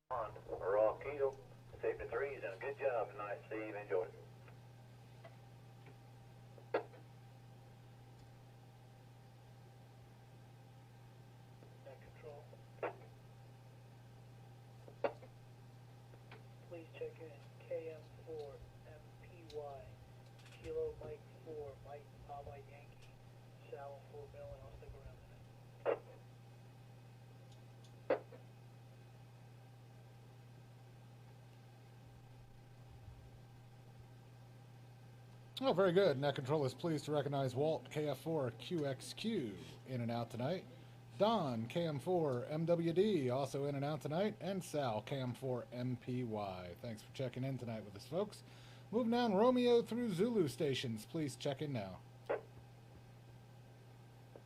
On raw keel, safety threes, and a good job tonight, Steve. Enjoy it. Net control. Please check in KM4 MPY Kilo Mike 4 Mike Papa Yankee Sal 4 Bill, and I'll stick around a minute. Oh, very good. Net Control is pleased to recognize Walt KF4 QXQ in and out tonight. Don KM4 MWD also in and out tonight. And Sal KM4 MPY. Thanks for checking in tonight with us, folks. Moving down Romeo through Zulu stations. Please check in now.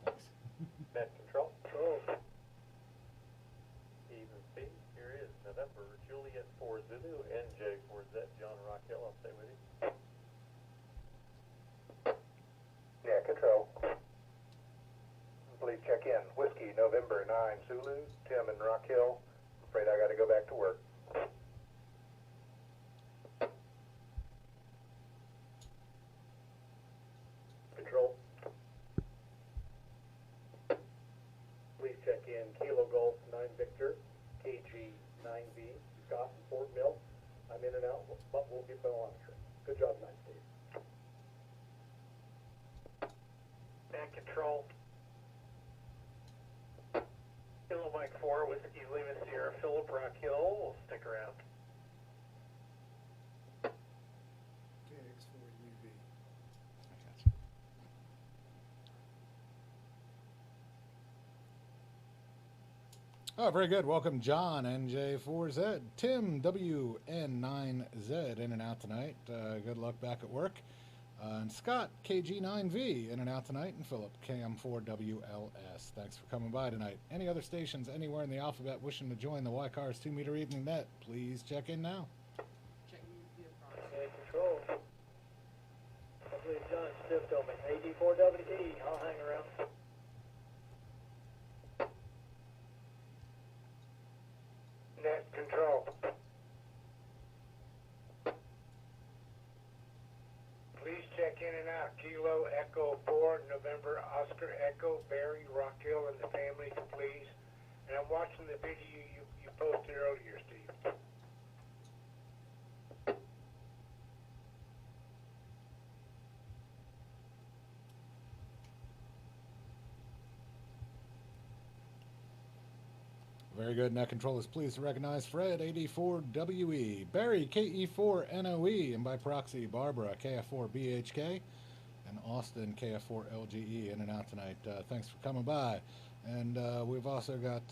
Thanks. Net Control. Control. Even speed. Here is November Juliet 4 Zulu, NJ 4Z, John Raquel. I'll stay with you. Net control. Please check in. Whiskey November 9 Zulu, Tim and Raquel. Afraid I got to go back to work. Control. Please check in Kilo Golf 9 Victor, KG 9V, Scott and Fort Mill. I'm in and out, but we'll be monitoring. Good job tonight, Steve. Net control. Kilo Mike 4 Whiskey Lima Sierra Philip Rock Hill. We'll stick around. KX4UV. Oh, very good. Welcome, John NJ4Z, Tim WN9Z in and out tonight. Good luck back at work. And Scott KG9V in and out tonight, and Philip KM4WLS. Thanks for coming by tonight. Any other stations anywhere in the alphabet wishing to join the YCARS 2-meter evening net, please check in now. Net control. I believe John Stiff told me. AD4WD. I'll hang around. Net control. Please check in and out. Kilo Echo 4 November Oscar Echo Barry Rockhill and the family, please. And I'm watching the video you posted earlier, Steve. Very good. Net Control is pleased to recognize Fred, 84WE, Barry, KE4NOE, and by proxy, Barbara, KF4BHK, and Austin, KF4LGE, in and out tonight. Thanks for coming by. And we've also got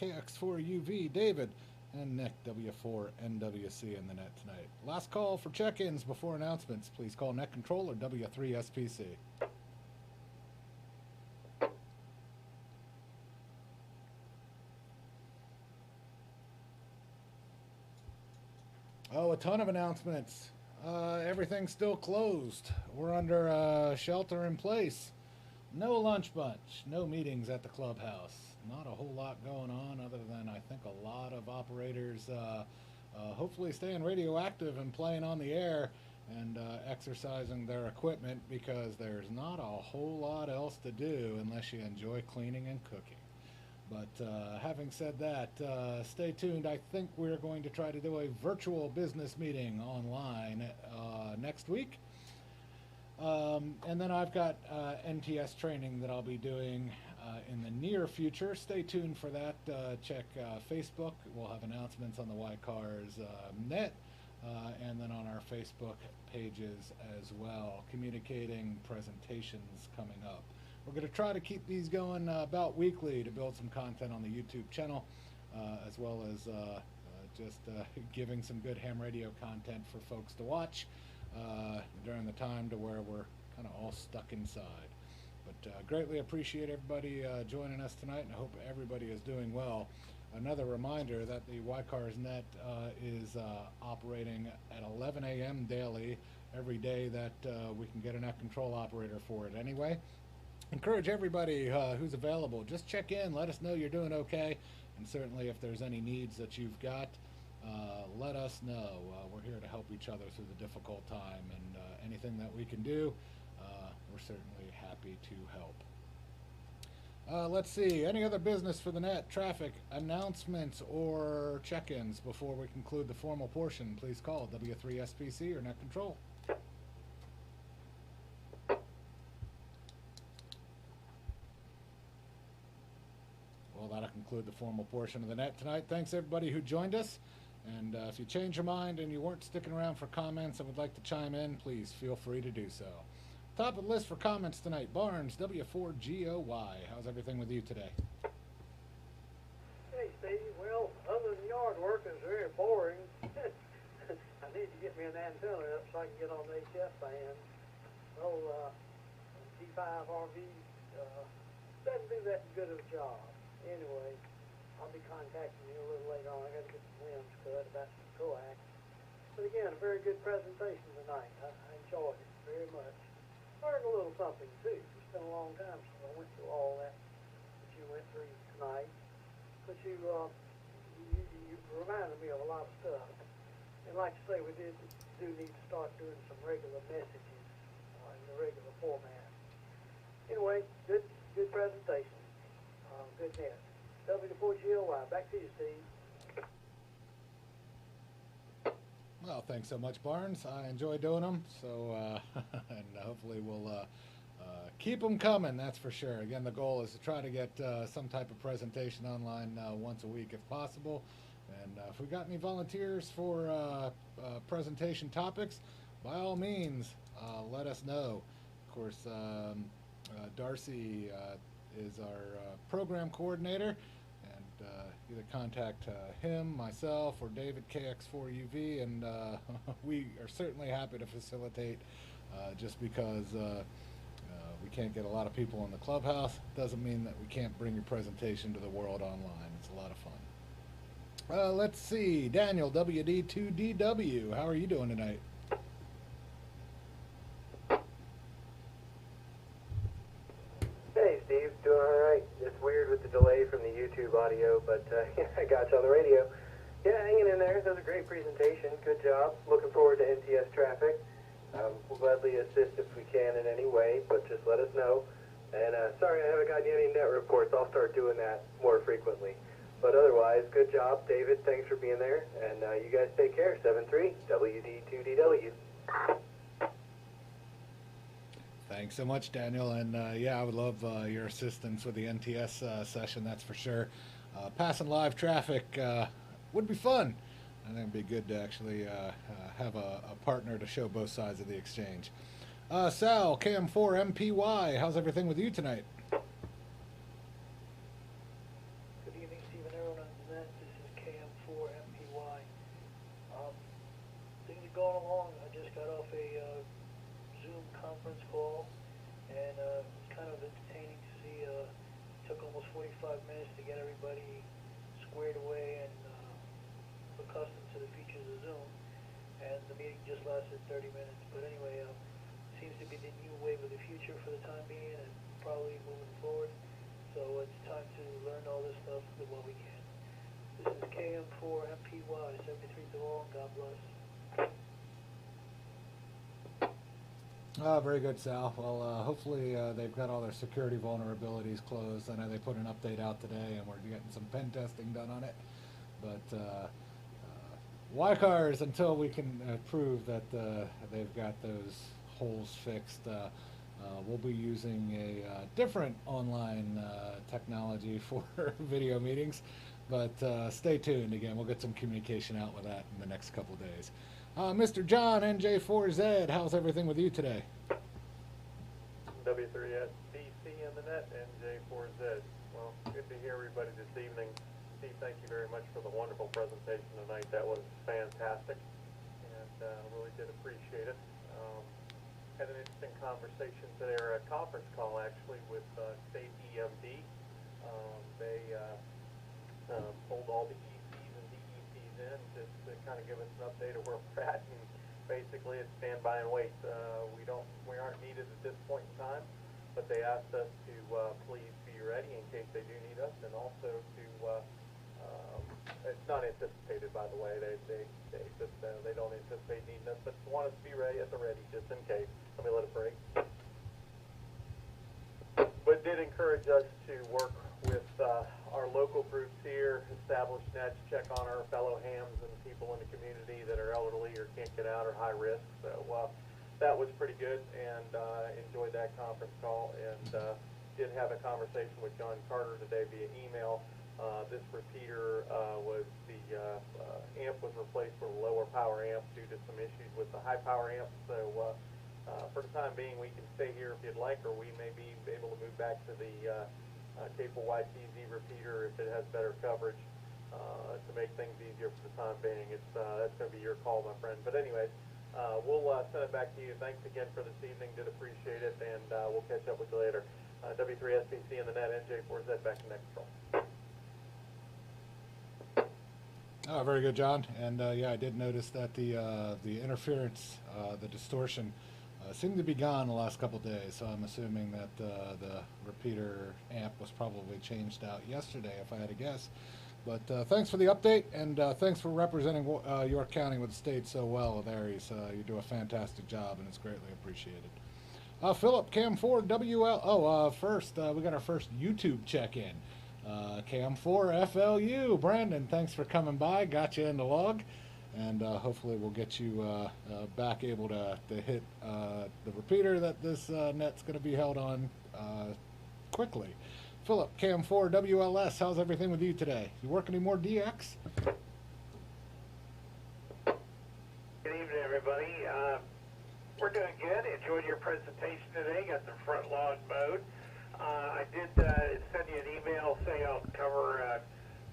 KX4UV, David, and Nick, W4NWC in the net tonight. Last call for check-ins before announcements. Please call Net Control or W3SPC. Oh, a ton of announcements. Everything's still closed. We're under shelter in place. No lunch bunch, no meetings at the clubhouse. Not a whole lot going on other than I think a lot of operators hopefully staying radioactive and playing on the air and exercising their equipment because there's not a whole lot else to do unless you enjoy cleaning and cooking. But having said that, stay tuned. I think we're going to try to do a virtual business meeting online next week. And then I've got NTS training that I'll be doing in the near future. Stay tuned for that. Check Facebook. We'll have announcements on the YCARS net and then on our Facebook pages as well, communicating presentations coming up. We're going to try to keep these going about weekly to build some content on the YouTube channel, as well as just giving some good ham radio content for folks to watch during the time to where we're kind of all stuck inside. But greatly appreciate everybody joining us tonight, and I hope everybody is doing well. Another reminder that the YCARS net is operating at 11 a.m. daily every day that we can get a net control operator for it anyway. encourage everybody who's available. Just check in, let us know you're doing okay, and certainly if there's any needs that you've got, let us know. We're here to help each other through the difficult time, and anything that we can do, we're certainly happy to help. Let's see, any other business for the net, traffic, announcements, or check-ins before we conclude the formal portion? Please call W3SPC or Net Control. Well, that'll conclude the formal portion of the net tonight. Thanks everybody who joined us. And if you change your mind and you weren't sticking around for comments and would like to chime in, please feel free to do so. Top of the list for comments tonight, Barnes, W4GOY. How's everything with you today? Hey, Steve. Well, other than yard work, it's very boring. I need to get me an antenna up so I can get on the HF band. Well, G5RV doesn't do that good of a job. Anyway, I'll be contacting you a little later on. I got to get some limbs cut about some coax. But again, a very good presentation tonight. I enjoyed it very much. Learned a little something too. It's been a long time since I went through all that you went through tonight. But you reminded me of a lot of stuff. And like I say, we do need to start doing some regular messages in the regular format. Anyway, good presentation. Good net. W4GOY. Back to you, Steve. Well, thanks so much, Barnes. I enjoy doing them, so and hopefully we'll keep them coming, that's for sure. Again, the goal is to try to get some type of presentation online once a week if possible. And if we got any volunteers for presentation topics, by all means, let us know. Of course, Darcy is our program coordinator, and either contact him, myself, or David KX4UV, and we are certainly happy to facilitate. Just because we can't get a lot of people in the clubhouse doesn't mean that we can't bring your presentation to the world online. It's a lot of fun. Let's see, Daniel, WD2DW, how are you doing tonight? Hey Steve, doing alright. It's weird with the delay from the YouTube audio, but I got you on the radio. Yeah, hanging in there. That was a great presentation. Good job. Looking forward to NTS traffic. We'll gladly assist if we can in any way, but just let us know. And sorry I haven't gotten you any net reports. I'll start doing that more frequently. But otherwise, good job, David. Thanks for being there. And you guys take care. 7-3, WD2DW. Thanks so much, Daniel. And yeah, I would love your assistance with the NTS session, that's for sure. Passing live traffic would be fun. I think it'd be good to actually have a partner to show both sides of the exchange. Sal, KM4MPY, how's everything with you tonight? Good evening, Stephen Aaron on the net. This is KM4MPY. Things are going along. I just got off a Zoom conference call, and it's kind of entertaining to see. It took almost 45 minutes to get everybody squared away and accustomed to the features of Zoom, and the meeting just lasted 30 minutes. But anyway, seems to be the new wave of the future for the time being, and probably moving forward. So it's time to learn all this stuff while we can. This is KM4MPY, 73 to all. God bless. Very good, Sal. Well, hopefully they've got all their security vulnerabilities closed. I know they put an update out today, and we're getting some pen testing done on it. But YCARS, until we can prove that they've got those holes fixed, we'll be using a different online technology for video meetings. But stay tuned. Again, we'll get some communication out with that in the next couple days. Mr. John, NJ4Z, how's everything with you today? W3SBC in the net, NJ4Z. Well, good to hear everybody this evening. Steve, thank you very much for the wonderful presentation tonight. That was fantastic, and really did appreciate it. Had an interesting conversation today, or a conference call actually, with State EMD. They pulled all the ECs and DECs in just to kind of give us an update of where we're at, and basically it's stand by and wait. We aren't needed at this point in time. but they asked us to please be ready in case they do need us, and also to it's not anticipated, by the way. They don't anticipate needing us, but want us to be ready at the ready just in case. Let me let it break. But did encourage us to work with our local groups here, establish nets, check on our fellow hams and people in the community that are elderly or can't get out or high risk. So that was pretty good, and enjoyed that conference call, and did have a conversation with John Carter today via email. This repeater was the amp was replaced with a lower power amp due to some issues with the high power amp. So for the time being, we can stay here if you'd like, or we may be able to move back to the cable YCZ repeater if it has better coverage to make things easier for the time being. That's going to be your call, my friend. But anyways, we'll send it back to you. Thanks again for this evening. Did appreciate it, and we'll catch up with you later. W3SPC in the net, NJ4Z back to next call. Oh, very good, John. And yeah, I did notice that the interference, the distortion, seemed to be gone the last couple of days. So I'm assuming that the repeater amp was probably changed out yesterday, if I had to guess. But thanks for the update, and thanks for representing York County with the state so well with Aries. You do a fantastic job, and it's greatly appreciated. Philip, Cam4 WL. Oh, first we got our first YouTube check-in. Cam4 FLU. Brandon, thanks for coming by. Got you in the log, and hopefully we'll get you back able to hit the repeater that this net's going to be held on quickly. Philip, Cam4 WLS. How's everything with you today? You work any more DX? Good evening, everybody. We're doing good. Enjoyed your presentation today. Got the front lawn mowed. I did send you an email saying I'll cover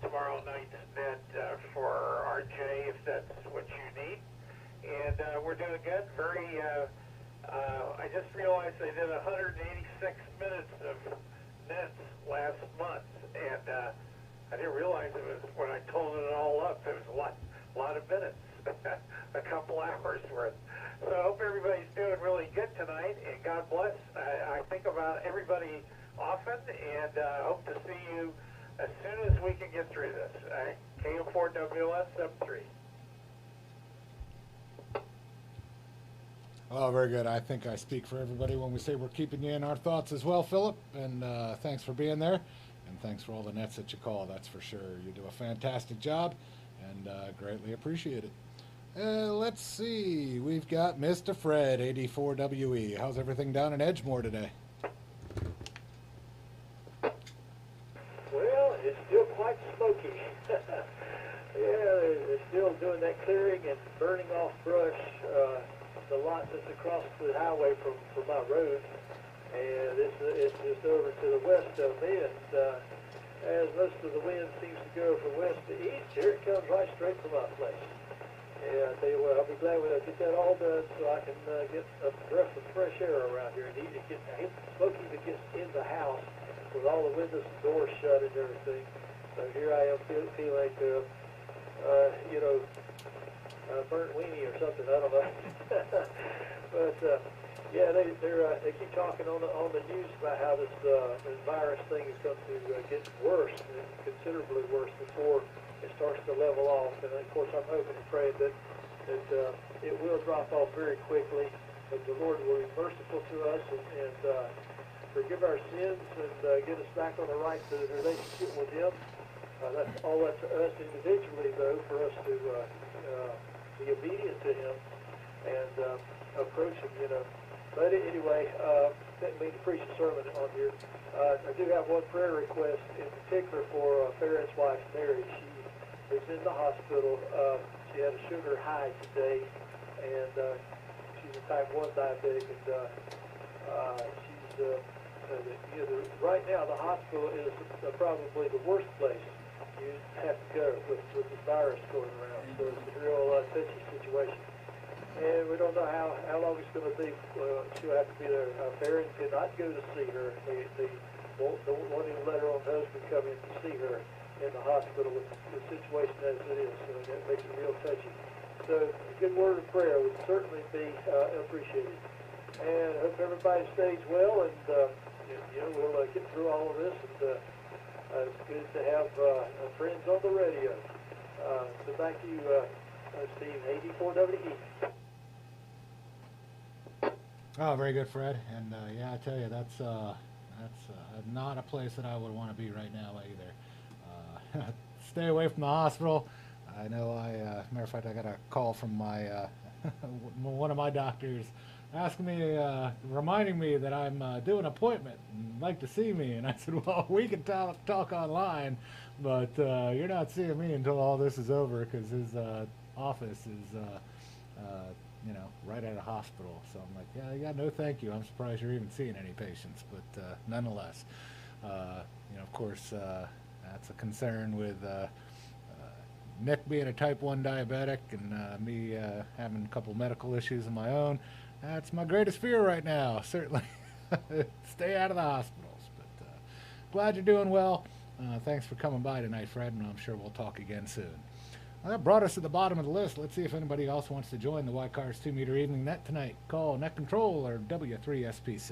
tomorrow night's net for RJ if that's what you need. And we're doing good. I just realized I did 186 minutes of nets last month, and I didn't realize it was, when I totaled it all up, it was a lot of minutes, a couple hours worth. So I hope everybody's doing really good tonight, and God bless. I think about everybody often, and hope to see you as soon as we can get through this. KM4WS 73. Oh, very good. I think I speak for everybody when we say we're keeping you in our thoughts as well, Philip. And thanks for being there, and thanks for all the nets that you call. That's for sure. You do a fantastic job, and greatly appreciate it. Let's see. We've got Mr. Fred, 84WE. How's everything down in Edgemore today? Well, it's still quite smoky. They're still doing that clearing and burning off brush. The lot that's across the highway from my road, and it's just over to the west of me, and as most of the wind seems to go from west to east, here it comes right straight from my place. And I tell you what, I'll be glad when I get that all done so I can get a breath of fresh air around here. I hate the smoky that gets in the house with all the windows and doors shut and everything. So here I am feeling like, burnt weenie or something. I don't know. But yeah, they keep talking on the news about how this virus thing is going to get worse, and considerably worse before it starts to level off. And of course, I'm hoping and praying that it will drop off very quickly. That the Lord will be merciful to us and forgive our sins and get us back on the right relationship with Him. That's all up to us individually, though, for us to be obedient to Him and approach Him, But anyway, didn't mean to preach a sermon on here. I do have one prayer request in particular for Farron's wife, Mary. She is in the hospital. She had a sugar high today, and she's a type 1 diabetic, and right now the hospital is probably the worst place you have to go with the virus going around. So it's a real touchy situation. And we don't know how long it's going to be. She'll have to be there. Farron cannot go to see her. They won't even let her own husband come in to see her in the hospital with the situation as it is. So that makes it real touchy. So a good word of prayer would certainly be appreciated. And I hope everybody stays well, and we'll get through all of this, and it's good to have friends on the radio. So thank you, Steve, 84WE. Oh, very good, Fred. And yeah, I tell you, that's not a place that I would want to be right now either. Stay away from the hospital. I know matter of fact, I got a call from my one of my doctors asking me, reminding me that I'm due an appointment and like to see me. And I said, well, we can talk online, but you're not seeing me until all this is over, because his office is right at a hospital. So I'm like, yeah, no thank you. I'm surprised you're even seeing any patients. But nonetheless, of course, that's a concern with Nick being a type 1 diabetic, and me having a couple medical issues of my own. That's my greatest fear right now, certainly. Stay out of the hospitals. But glad you're doing well. Thanks for coming by tonight, Fred, and I'm sure we'll talk again soon. Well, that brought us to the bottom of the list. Let's see if anybody else wants to join the YCARS 2-meter evening net tonight. Call Net Control or W3SPC.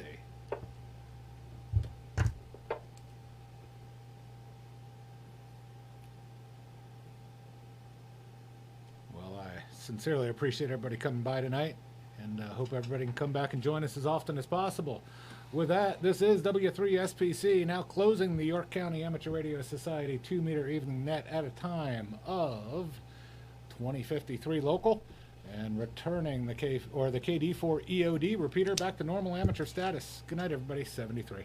Well, I sincerely appreciate everybody coming by tonight, and hope everybody can come back and join us as often as possible. With that, this is W3SPC, now closing the York County Amateur Radio Society 2-meter evening net at a time of 20:53 local, and returning the KD4 EOD repeater back to normal amateur status. Good night, everybody. 73.